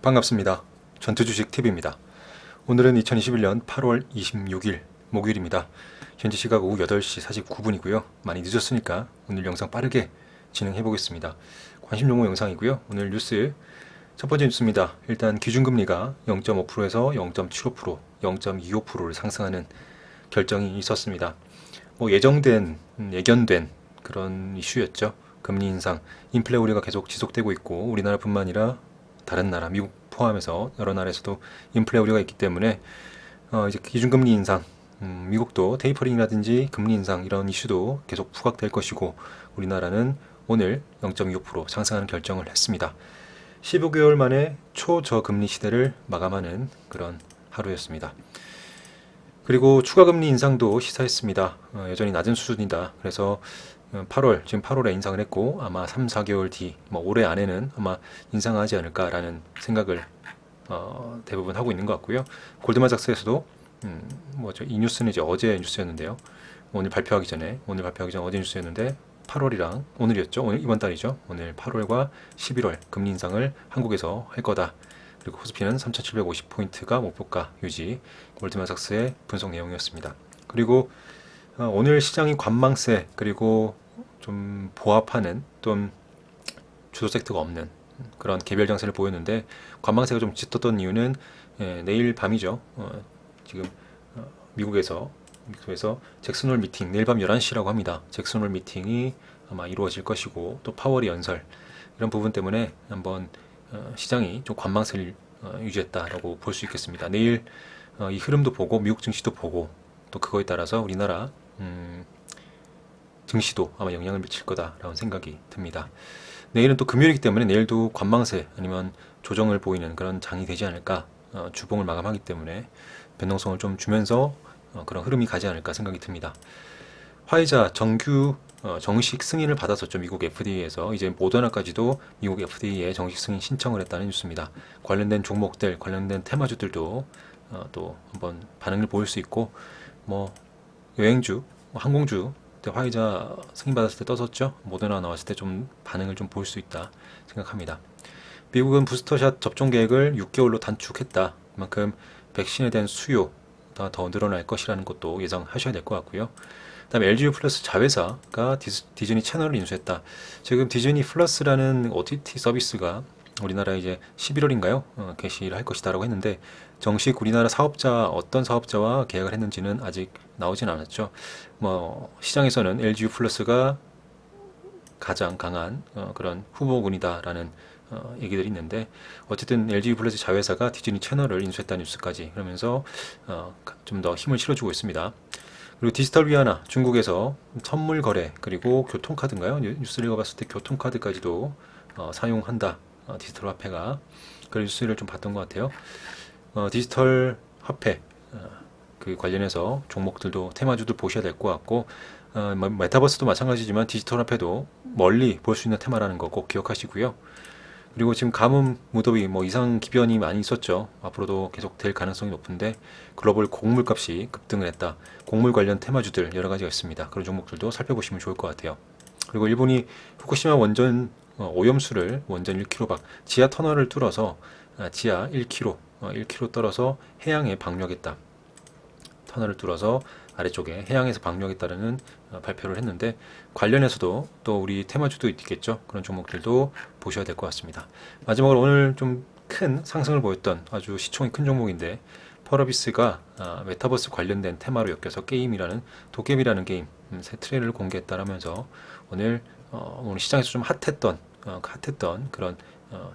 반갑습니다. 전투주식 TV입니다. 오늘은 2021년 8월 26일 목요일입니다. 현재 시각 오후 8시 49분이고요. 많이 늦었으니까 오늘 영상 빠르게 진행해 보겠습니다. 관심 종목 영상이고요. 오늘 뉴스 첫 번째 뉴스입니다. 일단 기준금리가 0.5%에서 0.75%, 0.25%를 상승하는 결정이 있었습니다. 예견된 그런 이슈였죠. 금리 인상, 인플레 우려가 계속 지속되고 있고 우리나라뿐만 아니라 다른 나라, 미국 포함해서 여러 나라에서도 인플레 우려가 있기 때문에 이제 기준금리 인상, 미국도 테이퍼링이라든지 금리 인상 이런 이슈도 계속 부각될 것이고 우리나라는 오늘 0.25% 상승하는 결정을 했습니다. 15개월 만에 초저금리 시대를 마감하는 그런 하루였습니다. 그리고 추가 금리 인상도 시사했습니다. 여전히 낮은 수준이다. 그래서 지금 8월에 인상을 했고 아마 3, 4개월 뒤, 올해 안에는 아마 인상하지 않을까라는 생각을 대부분 하고 있는 것 같고요. 골드만삭스에서도 이 뉴스는 이제 어제 뉴스였는데요. 오늘 발표하기 전에 어제 뉴스였는데 8월이랑 오늘이었죠. 오늘 이번 달이죠. 오늘 8월과 11월 금리 인상을 한국에서 할 거다. 그리고 코스피는 3,750포인트가 목표가 유지. 골드만삭스의 분석 내용이었습니다. 그리고 오늘 시장이 관망세 그리고 좀 보합하는 좀 주도 섹터가 없는 그런 개별 장세를 보였는데 관망세가 좀 짙었던 이유는 내일 밤이죠. 지금 미국에서 잭슨홀 미팅 내일 밤 11시라고 합니다. 잭슨홀 미팅이 아마 이루어질 것이고 또 파월이 연설 이런 부분 때문에 한번 시장이 좀 관망세를 유지했다라고 볼 수 있겠습니다. 내일 이 흐름도 보고 미국 증시도 보고 또 그거에 따라서 우리나라 증시도 아마 영향을 미칠 거다라는 생각이 듭니다. 내일은 또 금요일이기 때문에 내일도 관망세 아니면 조정을 보이는 그런 장이 되지 않을까. 주봉을 마감하기 때문에 변동성을 좀 주면서 그런 흐름이 가지 않을까 생각이 듭니다. 화이자 정식 승인을 받았었죠. 미국 FDA에서 이제 모더나까지도 미국 FDA에 정식 승인 신청을 했다는 뉴스입니다. 관련된 종목들, 관련된 테마주들도 또 한번 반응을 보일 수 있고 여행주, 항공주 때 화이자 승인 받았을 때 떴었죠. 모더나 나왔을 때 좀 반응을 좀 볼 수 있다 생각합니다. 미국은 부스터샷 접종 계획을 6개월로 단축했다. 그만큼 백신에 대한 수요가 더 늘어날 것이라는 것도 예상하셔야 될 것 같고요. 그다음에 LGU 플러스 자회사가 디즈니 채널을 인수했다. 지금 디즈니 플러스라는 OTT 서비스가 우리나라에 이제 11월인가요? 개시를 할 것이다라고 했는데 정식 우리나라 어떤 사업자와 계약을 했는지는 아직 나오진 않았죠. 시장에서는 LGU 플러스가 가장 강한 그런 후보군이다라는 얘기들이 있는데 어쨌든 LGU 플러스 자회사가 디즈니 채널을 인수했다는 뉴스까지 그러면서 좀 더 힘을 실어주고 있습니다. 그리고 디지털 위안화 중국에서 선물 거래 그리고 교통카드인가요? 뉴스를 읽어봤을 때 교통카드까지도 사용한다. 디지털 화폐가 그런 뉴스를 좀 봤던 것 같아요. 디지털 화폐 그 관련해서 종목들도 테마주들 보셔야 될 것 같고 메타버스도 마찬가지지만 디지털 화폐도 멀리 볼 수 있는 테마라는 거 꼭 기억하시고요. 그리고 지금 가뭄, 무더위, 이상 기변이 많이 있었죠. 앞으로도 계속 될 가능성이 높은데 글로벌 곡물값이 급등을 했다. 곡물 관련 테마주들 여러 가지가 있습니다. 그런 종목들도 살펴보시면 좋을 것 같아요. 그리고 일본이 후쿠시마 원전 오염수를 원전 1km 지하 터널을 뚫어서 지하 1km 떨어서 해양에 방류하겠다. 터널을 뚫어서 아래쪽에 해양에서 방류하겠다는 발표를 했는데 관련해서도 또 우리 테마주도 있겠죠. 그런 종목들도 보셔야 될 것 같습니다. 마지막으로 오늘 좀 큰 상승을 보였던 아주 시총이 큰 종목인데 펄어비스가 메타버스 관련된 테마로 엮여서 도깨비라는 게임 새 트레일러를 공개했다라면서 오늘 시장에서 좀 핫했던 그런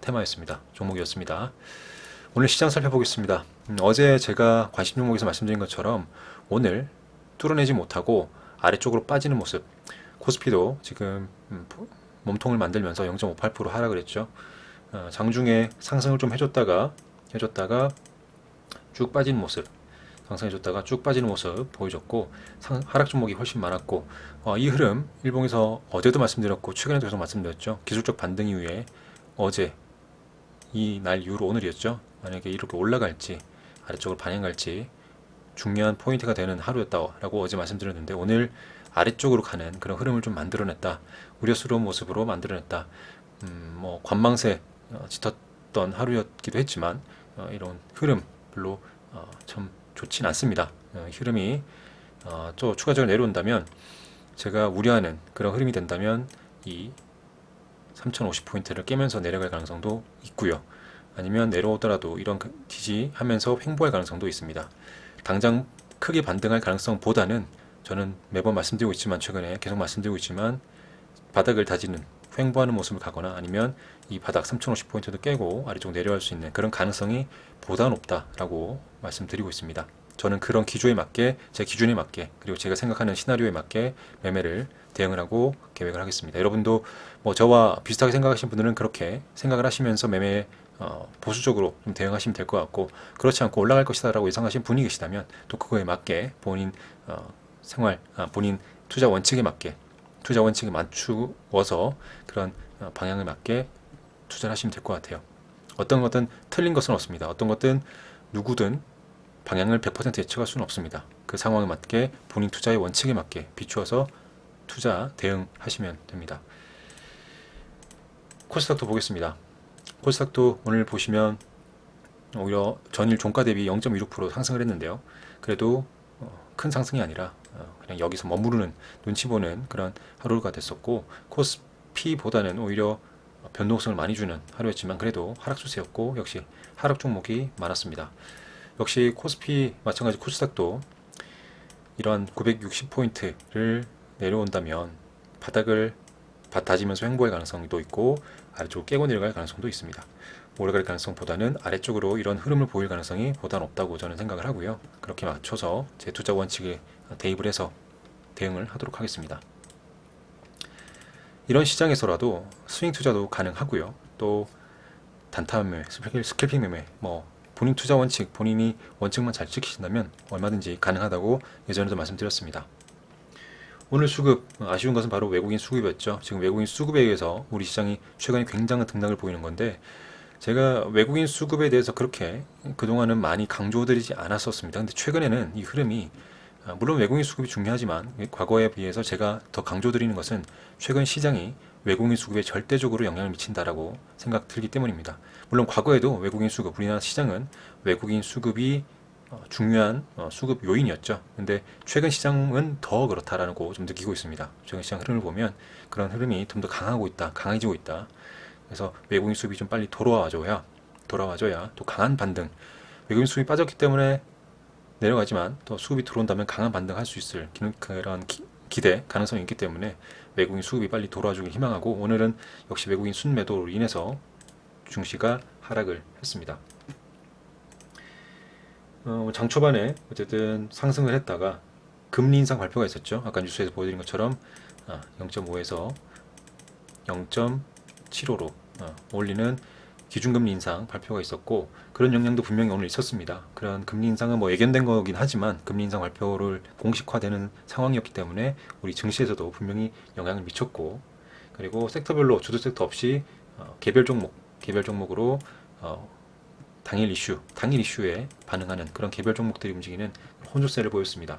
테마였습니다. 종목이었습니다. 오늘 시장 살펴보겠습니다. 어제 제가 관심 종목에서 말씀드린 것처럼 오늘 뚫어내지 못하고 아래쪽으로 빠지는 모습 코스피도 지금 몸통을 만들면서 0.58% 하락을 했죠. 장중에 상승을 좀 해줬다가 쭉 빠지는 모습 상승해줬다가 쭉 빠지는 모습 보여줬고 하락 종목이 훨씬 많았고 이 흐름 일봉에서 어제도 말씀드렸고 최근에도 계속 말씀드렸죠. 기술적 반등 이후에 어제 이 날 이후로 오늘이었죠. 만약에 이렇게 올라갈지 아래쪽으로 반영갈지 중요한 포인트가 되는 하루였다라고 어제 말씀드렸는데 오늘 아래쪽으로 가는 그런 흐름을 좀 만들어냈다. 우려스러운 모습으로 만들어냈다. 관망세 좋았던 하루였기도 했지만 이런 흐름 별로 참 좋진 않습니다. 흐름이 또 추가적으로 내려온다면 제가 우려하는 그런 흐름이 된다면 이 3050포인트를 깨면서 내려갈 가능성도 있고요. 아니면 내려오더라도 이런 지지하면서 횡보할 가능성도 있습니다. 당장 크게 반등할 가능성보다는 저는 매번 말씀드리고 있지만 최근에 계속 말씀드리고 있지만 바닥을 다지는 횡보하는 모습을 가거나 아니면 이 바닥 3050포인트도 깨고 아래쪽 내려갈 수 있는 그런 가능성이 보다 높다라고 말씀드리고 있습니다. 저는 그런 기조에 맞게 제 기준에 맞게 그리고 제가 생각하는 시나리오에 맞게 매매를 대응을 하고 계획을 하겠습니다. 여러분도 뭐 저와 비슷하게 생각하시는 분들은 그렇게 생각을 하시면서 매매 보수적으로 좀 대응하시면 될 것 같고 그렇지 않고 올라갈 것이다 라고 예상하시는 분이 계시다면 또 그거에 맞게 본인 본인 투자 원칙에 맞게 투자 원칙에 맞추어서 그런 방향을 맞게 투자를 하시면 될 것 같아요. 어떤 것든 틀린 것은 없습니다. 어떤 것든 누구든 방향을 100% 예측할 수는 없습니다. 그 상황에 맞게 본인 투자의 원칙에 맞게 비추어서 투자 대응하시면 됩니다. 코스닥도 보겠습니다. 코스닥도 오늘 보시면 오히려 전일 종가 대비 0.16% 상승을 했는데요. 그래도 큰 상승이 아니라 그냥 여기서 머무르는 눈치 보는 그런 하루가 됐었고 코스피보다는 오히려 변동성을 많이 주는 하루였지만 그래도 하락 추세였고 역시 하락 종목이 많았습니다. 역시 코스피 마찬가지 코스닥도 이러한 960포인트를 내려온다면 바닥을 다지면서 횡보할 가능성도 있고 아래쪽으로 깨고 내려갈 가능성도 있습니다. 오래갈 가능성보다는 아래쪽으로 이런 흐름을 보일 가능성이 보다 높다고 저는 생각을 하고요. 그렇게 맞춰서 제 투자 원칙에 대입을 해서 대응을 하도록 하겠습니다. 이런 시장에서라도 스윙 투자도 가능하고요. 또 단타 매매, 스캘핑 매매, 뭐 본인 투자 원칙, 본인이 원칙만 잘 지키신다면 얼마든지 가능하다고 예전에도 말씀드렸습니다. 오늘 수급, 아쉬운 것은 바로 외국인 수급이었죠. 지금 외국인 수급에 의해서 우리 시장이 최근에 굉장한 등락을 보이는 건데 제가 외국인 수급에 대해서 그렇게 그동안은 많이 강조드리지 않았었습니다. 근데 최근에는 이 흐름이 물론 외국인 수급이 중요하지만 과거에 비해서 제가 더 강조드리는 것은 최근 시장이 외국인 수급에 절대적으로 영향을 미친다라고 생각 들기 때문입니다. 물론 과거에도 외국인 수급, 우리나라 시장은 외국인 수급이 중요한 수급 요인이었죠. 근데 최근 시장은 더 그렇다라고 좀 느끼고 있습니다. 최근 시장 흐름을 보면 그런 흐름이 좀 더 강하고 있다, 강해지고 있다. 그래서 외국인 수급이 좀 빨리 돌아와줘야 또 강한 반등. 외국인 수급이 빠졌기 때문에 내려가지만 또 수급이 들어온다면 강한 반등할 수 있을 그런 기대 가능성이 있기 때문에 외국인 수급이 빨리 돌아와주길 희망하고 오늘은 역시 외국인 순매도로 인해서 증시가 하락을 했습니다. 장 초반에 어쨌든 상승을 했다가 금리 인상 발표가 있었죠. 아까 뉴스에서 보여드린 것처럼 0.5에서 0.75로 올리는 기준금리 인상 발표가 있었고 그런 영향도 분명히 오늘 있었습니다. 그런 금리 인상은 뭐 예견된 거긴 하지만 금리 인상 발표를 공식화되는 상황이었기 때문에 우리 증시에서도 분명히 영향을 미쳤고 그리고 섹터별로 주도 섹터 없이 개별 종목으로 당일 이슈에 반응하는 그런 개별 종목들이 움직이는 혼조세를 보였습니다.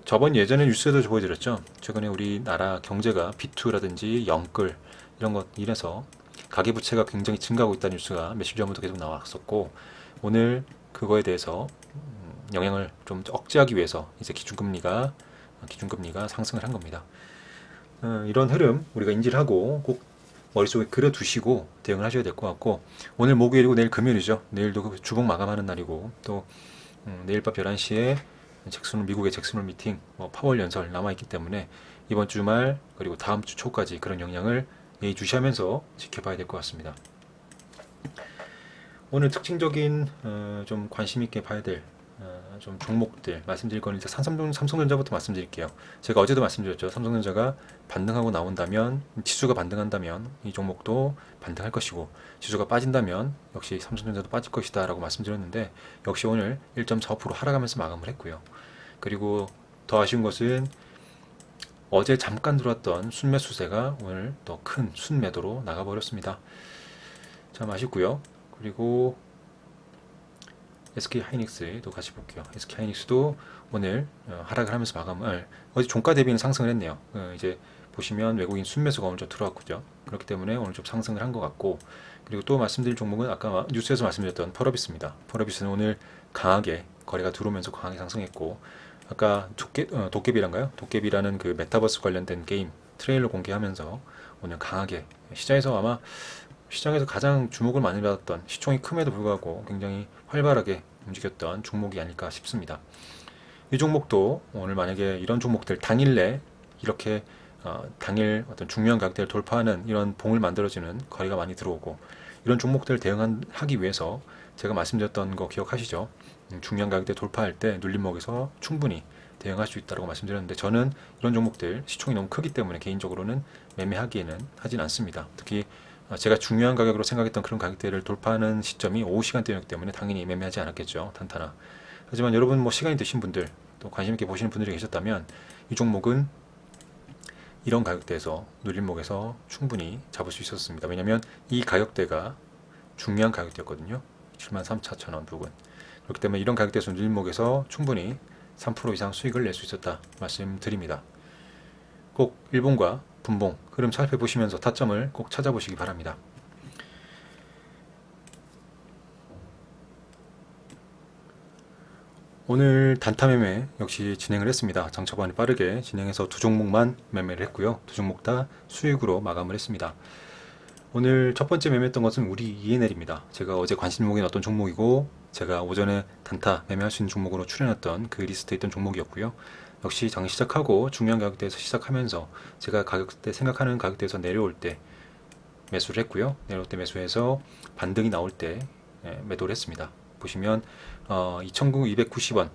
저번 예전에 뉴스에도 보여드렸죠. 최근에 우리나라 경제가 비투라든지 영끌 이런 것 이래서 가계부채가 굉장히 증가하고 있다는 뉴스가 며칠 전부터 계속 나왔었고 오늘 그거에 대해서 영향을 좀 억제하기 위해서 이제 기준금리가 상승을 한 겁니다. 이런 흐름 우리가 인지를 하고 꼭 머릿속에 그려두시고 대응을 하셔야 될 것 같고 오늘 목요일이고 내일 금요일이죠. 내일도 주봉 마감하는 날이고 또 내일 밤 11시에 미국의 잭슨홀 미팅 파월 연설 남아있기 때문에 이번 주말 그리고 다음 주 초까지 그런 영향을 예의주시하면서 지켜봐야 될 것 같습니다. 오늘 특징적인 좀 관심 있게 봐야 될 좀 종목들 말씀드릴 건 일단 삼성전자부터 말씀드릴게요. 제가 어제도 말씀드렸죠. 삼성전자가 반등하고 나온다면 지수가 반등한다면 이 종목도 반등할 것이고 지수가 빠진다면 역시 삼성전자도 빠질 것이다 라고 말씀드렸는데 역시 오늘 1.45% 하락하면서 마감을 했고요. 그리고 더 아쉬운 것은 어제 잠깐 들어왔던 순매 수세가 오늘 더 큰 순매도로 나가버렸습니다. 참 아쉽고요. 그리고 SK하이닉스도 같이 볼게요. SK하이닉스도 오늘 하락을 하면서 마감을 어제 종가 대비는 상승을 했네요. 이제 보시면 외국인 순매수가 오늘 좀 들어왔고요. 그렇기 때문에 오늘 좀 상승을 한 것 같고, 그리고 또 말씀드릴 종목은 아까 뉴스에서 말씀드렸던 펄어비스입니다. 펄어비스는 오늘 강하게 거래가 들어오면서 강하게 상승했고, 아까 도깨비란가요? 도깨비라는 그 메타버스 관련된 게임 트레일러 공개하면서 오늘 강하게 시장에서 아마 시장에서 가장 주목을 많이 받았던, 시총이 큼에도 불구하고 굉장히 활발하게 움직였던 종목이 아닐까 싶습니다. 이 종목도 오늘 만약에 이런 종목들 당일내 이렇게 당일 어떤 중요한 가격대를 돌파하는 이런 봉을 만들어주는 거래가 많이 들어오고, 이런 종목들을 대응하기 위해서 제가 말씀드렸던 거 기억하시죠? 중요한 가격대 돌파할 때 눌림목에서 충분히 대응할 수 있다고 말씀드렸는데, 저는 이런 종목들 시총이 너무 크기 때문에 개인적으로는 매매하기에는 하진 않습니다. 특히 제가 중요한 가격으로 생각했던 그런 가격대를 돌파하는 시점이 오후 시간대였기 때문에 당연히 매매하지 않았겠죠, 단타나. 하지만 여러분 뭐 시간이 되신 분들, 또 관심 있게 보시는 분들이 계셨다면 이 종목은 이런 가격대에서 눌림목에서 충분히 잡을 수 있었습니다. 왜냐하면 이 가격대가 중요한 가격대였거든요. 73,400원 부근. 그렇기 때문에 이런 가격대에서 눌림목에서 충분히 3% 이상 수익을 낼 수 있었다 말씀드립니다. 꼭 일봉과 분봉 흐름 살펴보시면서 타점을 꼭 찾아보시기 바랍니다. 오늘 단타 매매 역시 진행을 했습니다. 장 초반에 빠르게 진행해서 두 종목만 매매를 했고요. 두 종목 다 수익으로 마감을 했습니다. 오늘 첫 번째 매매했던 것은 우리 ENL입니다. 제가 어제 관심 종목인 어떤 종목이고, 제가 오전에 단타 매매할 수 있는 종목으로 출연했던 그 리스트에 있던 종목이었고요. 역시 장 시작하고 중요한 가격대에서 시작하면서 제가 가격대 생각하는 가격대에서 내려올 때 매수를 했고요. 내려올 때 매수해서 반등이 나올 때 매도를 했습니다. 보시면 2,290원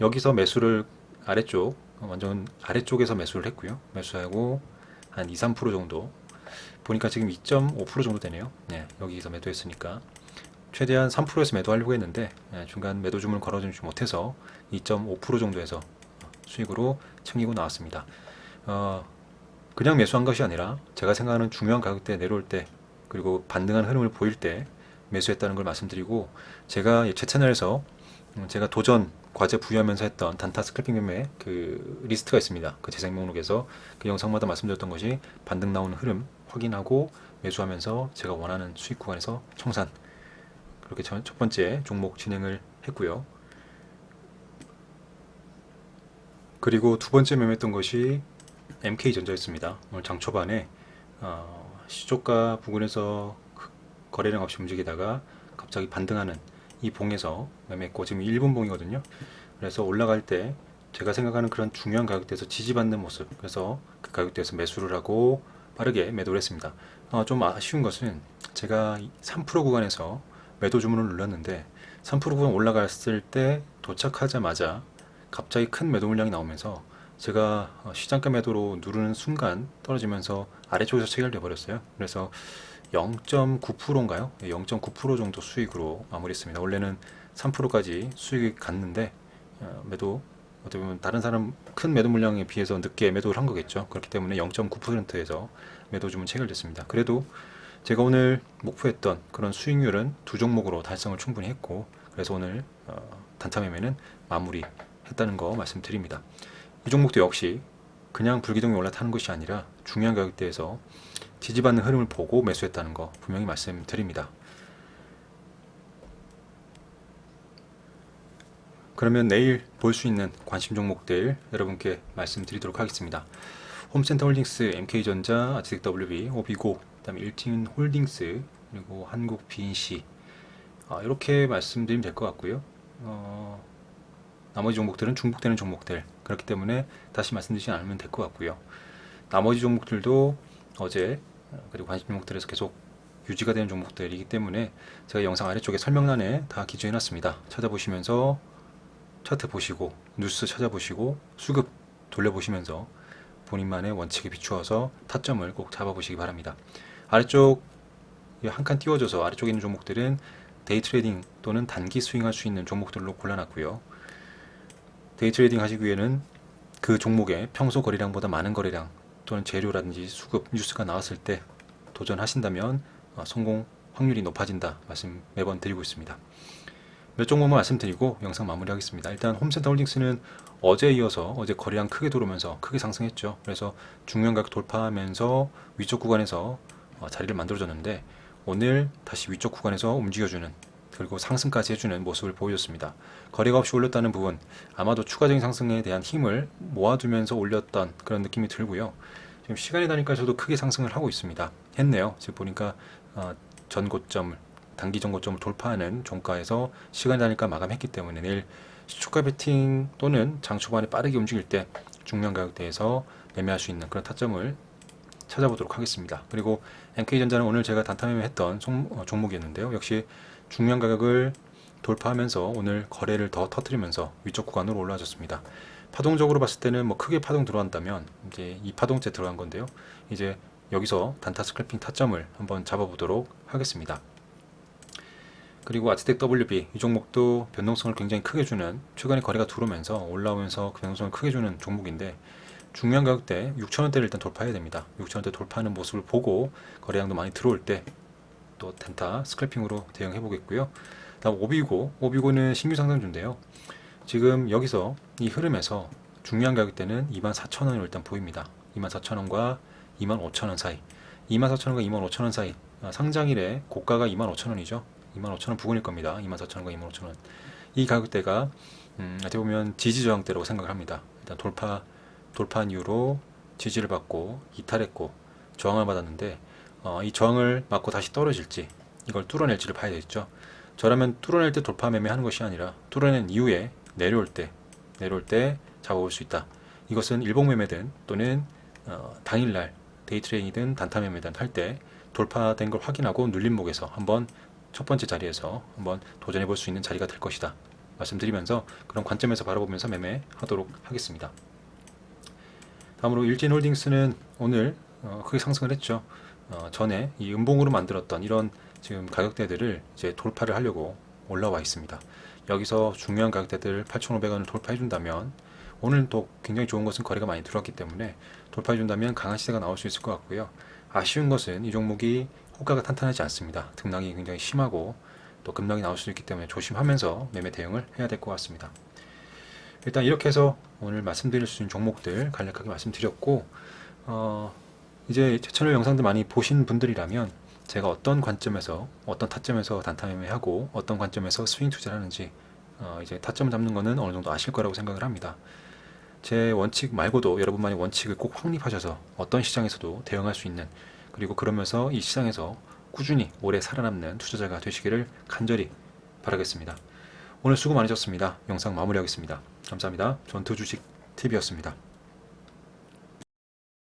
여기서 매수를 아래쪽, 완전 아래쪽에서 매수를 했고요. 매수하고 한 2, 3% 정도 보니까 지금 2.5% 정도 되네요. 네, 여기서 매도했으니까 최대한 3%에서 매도하려고 했는데 중간 매도 주문을 걸어주지 못해서 2.5% 정도에서 수익으로 챙기고 나왔습니다. 그냥 매수한 것이 아니라 제가 생각하는 중요한 가격대 내려올 때, 그리고 반등한 흐름을 보일 때 매수했다는 걸 말씀드리고, 제가 제 채널에서 제가 도전 과제 부여하면서 했던 단타 스크래핑 매매 그 리스트가 있습니다. 그 재생 목록에서 그 영상마다 말씀드렸던 것이 반등 나오는 흐름 확인하고 매수하면서 제가 원하는 수익 구간에서 청산, 그렇게 첫 번째 종목 진행을 했고요. 그리고 두 번째 매매했던 것이 MK전자였습니다. 오늘 장 초반에 시초가 부근에서 거래량 없이 움직이다가 갑자기 반등하는 이 봉에서 매매했고, 지금 1분 봉이거든요. 그래서 올라갈 때 제가 생각하는 그런 중요한 가격대에서 지지받는 모습, 그래서 그 가격대에서 매수를 하고 빠르게 매도를 했습니다. 좀 아쉬운 것은 제가 3% 구간에서 매도 주문을 눌렀는데 3% 구간 올라갔을 때 도착하자마자 갑자기 큰 매도 물량이 나오면서 제가 시장가 매도로 누르는 순간 떨어지면서 아래쪽에서 체결돼 버렸어요. 그래서 0.9%인가요? 0.9% 정도 수익으로 마무리했습니다. 원래는 3%까지 수익이 갔는데 매도, 어떻게 보면 다른 사람 큰 매도 물량에 비해서 늦게 매도를 한 거겠죠. 그렇기 때문에 0.9%에서 매도 주문 체결됐습니다. 그래도 제가 오늘 목표했던 그런 수익률은 두 종목으로 달성을 충분히 했고, 그래서 오늘 단타 매매는 마무리했다는 거 말씀드립니다. 이 종목도 역시 그냥 불기둥이 올라타는 것이 아니라 중요한 가격대에서 지지받는 흐름을 보고 매수했다는 거 분명히 말씀드립니다. 그러면 내일 볼 수 있는 관심 종목들 여러분께 말씀드리도록 하겠습니다. 홈센터홀딩스, MK전자, 아치텍WB, 오비고, 그다음에 일진홀딩스, 그리고 한국 B&C, 이렇게 말씀드리면 될 것 같고요. 나머지 종목들은 중복되는 종목들, 그렇기 때문에 다시 말씀드리지 않으면 될 것 같고요. 나머지 종목들도 어제 그리고 관심 종목들에서 계속 유지가 되는 종목들이기 때문에 제가 영상 아래쪽에 설명란에 다 기재해 놨습니다. 찾아보시면서 차트 보시고 뉴스 찾아보시고 수급 돌려보시면서 본인만의 원칙에 비추어서 타점을 꼭 잡아보시기 바랍니다. 아래쪽 한 칸 띄워줘서 아래쪽에 있는 종목들은 데이 트레이딩 또는 단기 스윙할 수 있는 종목들로 골라놨고요. 데이 트레이딩 하시기 위해는 그 종목의 평소 거래량보다 많은 거래량 또는 재료라든지 수급 뉴스가 나왔을 때 도전하신다면 성공 확률이 높아진다 말씀 매번 드리고 있습니다. 몇 종목만 말씀드리고 영상 마무리하겠습니다. 일단 홈센터 홀딩스는 어제 이어서 어제 거래량 크게 들어오면서 크게 상승했죠. 그래서 중요한 가격 돌파하면서 위쪽 구간에서 자리를 만들어줬는데 오늘 다시 위쪽 구간에서 움직여주는 그리고 상승까지 해주는 모습을 보여줬습니다. 거래가 없이 올렸다는 부분 아마도 추가적인 상승에 대한 힘을 모아두면서 올렸던 그런 느낌이 들고요. 지금 시간이 다니까 저도 크게 상승을 하고 있습니다. 했네요. 지금 보니까 전 고점을 단기 전 고점을 돌파하는 종가에서 시간이 다니까 마감했기 때문에 내일 시초가 베팅 또는 장 초반에 빠르게 움직일 때 중요한 가격대에서 매매할 수 있는 그런 타점을 찾아보도록 하겠습니다. 그리고 NK전자는 오늘 제가 단타 매매했던 종목이었는데요. 역시 중요한 가격을 돌파하면서 오늘 거래를 더 터뜨리면서 위쪽 구간으로 올라와줬습니다. 파동적으로 봤을 때는 뭐 크게 파동 들어간다면 이제 이 파동째 들어간 건데요. 이제 여기서 단타 스클핑 타점을 한번 잡아보도록 하겠습니다. 그리고 아치텍 WB 이 종목도 변동성을 굉장히 크게 주는 최근에 거래가 들어오면서 올라오면서 그 변동성을 크게 주는 종목인데 중요한 가격대 6,000원대를 일단 돌파해야 됩니다. 6,000원대 돌파하는 모습을 보고 거래량도 많이 들어올 때 또 단타 스클핑으로 대응해 보겠고요. 다음 오비고는 신규 상승주인데요. 지금 여기서 이 흐름에서 중요한 가격대는 24,000원으로 일단 보입니다. 24,000원과 25,000원 사이 24,000원과 25,000원 사이 상장일에 고가가 25,000원이죠. 25,000원 부근일 겁니다. 24,000원과 25,000원 이 가격대가 어떻게 보면 지지 저항대라고 생각을 합니다. 일단 돌파한 이후로 지지를 받고 이탈했고 저항을 받았는데 이 저항을 맞고 다시 떨어질지 이걸 뚫어낼지를 봐야 되겠죠. 저라면 뚫어낼 때 돌파 매매하는 것이 아니라 뚫어낸 이후에 내려올 때 잡아볼 수 있다. 이것은 일봉 매매든 또는 당일날 데이 트레이딩이든 단타 매매든 할 때 돌파된 걸 확인하고 눌림목에서 한번 첫 번째 자리에서 한번 도전해 볼 수 있는 자리가 될 것이다 말씀드리면서 그런 관점에서 바라보면서 매매하도록 하겠습니다. 다음으로 일진홀딩스는 오늘 크게 상승을 했죠. 전에 이 음봉으로 만들었던 이런 지금 가격대들을 이제 돌파를 하려고 올라와 있습니다. 여기서 중요한 가격대들 8,500원을 돌파해 준다면 오늘 또 굉장히 좋은 것은 거래가 많이 들어왔기 때문에 돌파해 준다면 강한 시세가 나올 수 있을 것 같고요. 아쉬운 것은 이 종목이 호가가 탄탄하지 않습니다. 등락이 굉장히 심하고 또 급락이 나올 수 있기 때문에 조심하면서 매매 대응을 해야 될 것 같습니다. 일단 이렇게 해서 오늘 말씀드릴 수 있는 종목들 간략하게 말씀드렸고 이제 제 채널 영상들 많이 보신 분들이라면 제가 어떤 관점에서 어떤 타점에서 단타 매매하고 어떤 관점에서 스윙 투자를 하는지 이제 타점을 잡는 거는 어느 정도 아실 거라고 생각을 합니다. 제 원칙 말고도 여러분만의 원칙을 꼭 확립하셔서 어떤 시장에서도 대응할 수 있는 그리고 그러면서 이 시장에서 꾸준히 오래 살아남는 투자자가 되시기를 간절히 바라겠습니다. 오늘 수고 많으셨습니다. 영상 마무리하겠습니다. 감사합니다. 전투주식TV였습니다.